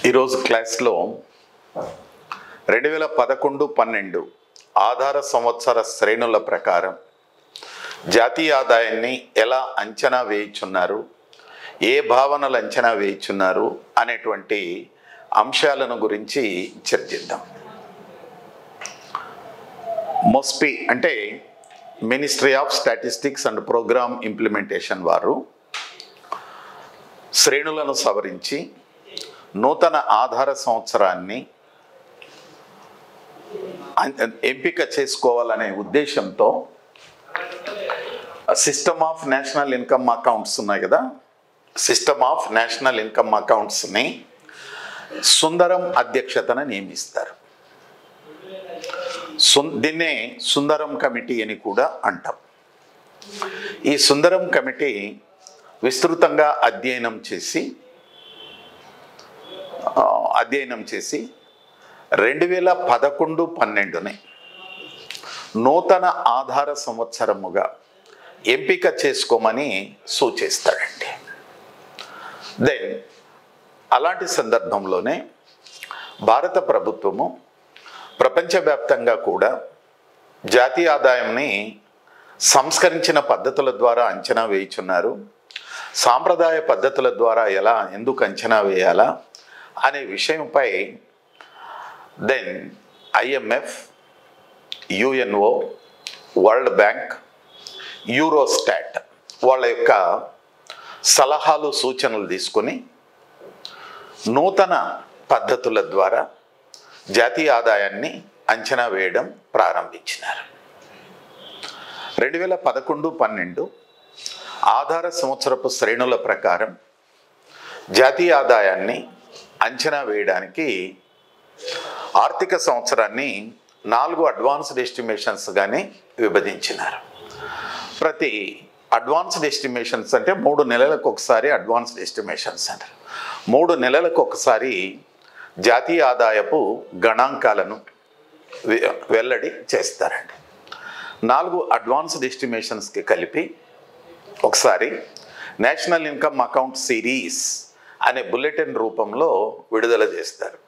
ఈరోజు క్లాస్లో 2011-12 ఆధార సంవత్సర శ్రేణుల ప్రకారం జాతీయ ఆదాయాన్ని ఎలా అంచనా వేయుచున్నారు, ఏ భావనలు అంచనా వేయుచున్నారు అనేటువంటి అంశాలను గురించి చర్చిద్దాం. మొస్పి అంటే ministry of statistics and programme implementation వారు శ్రేణులను సవరించి నూతన ఆధార సంవత్సరాన్ని ఎంపిక చేసుకోవాలనే ఉద్దేశంతో system of national income accounts ఉన్నాయి కదా, సిస్టమ్ ఆఫ్ నేషనల్ ఇన్కమ్ అకౌంట్స్ని సుందరం అధ్యక్షతన నియమిస్తారు. దీన్నే సుందరం కమిటీ అని కూడా అంటాం. ఈ సుందరం కమిటీ విస్తృతంగా అధ్యయనం చేసి 2011-12 నూతన ఆధార సంవత్సరముగా ఎంపిక చేసుకోమని సూచిస్తాడండి. దెన్ అలాంటి సందర్భంలోనే భారత ప్రభుత్వము ప్రపంచవ్యాప్తంగా కూడా జాతీయ ఆదాయాన్ని సంస్కరించిన పద్ధతుల ద్వారా అంచనా వేయుచున్నారు. సాంప్రదాయ పద్ధతుల ద్వారా ఎందుకు అంచనా వేయాలా అనే విషయంపై then IMF, UNO, world bank, Eurostat వాళ్ళ యొక్క సలహాలు సూచనలు తీసుకొని నూతన పద్ధతుల ద్వారా జాతీయ ఆదాయాన్ని అంచనా వేయడం ప్రారంభించినారు. 2011-12 ఆధార సంవత్సరపు శ్రేణుల ప్రకారం జాతీయ ఆదాయాన్ని అంచనా వేయడానికి ఆర్థిక సంవత్సరాన్ని 4 అడ్వాన్స్డ్ ఎస్టిమేషన్స్గానే విభజించినారు. ప్రతి అడ్వాన్స్డ్ ఎస్టిమేషన్స్ అంటే 3 నెలలకు ఒకసారి అడ్వాన్స్డ్ ఎస్టిమేషన్స్ అంటారు. 3 నెలలకు ఒకసారి జాతీయ ఆదాయపు గణాంకాలను వెల్లడి చేస్తారండి. 4 అడ్వాన్స్డ్ ఎస్టిమేషన్స్కి కలిపి ఒకసారి నేషనల్ ఇన్కమ్ అకౌంట్ సిరీస్ అనే బులెటిన్ రూపంలో విడుదల చేస్తారు.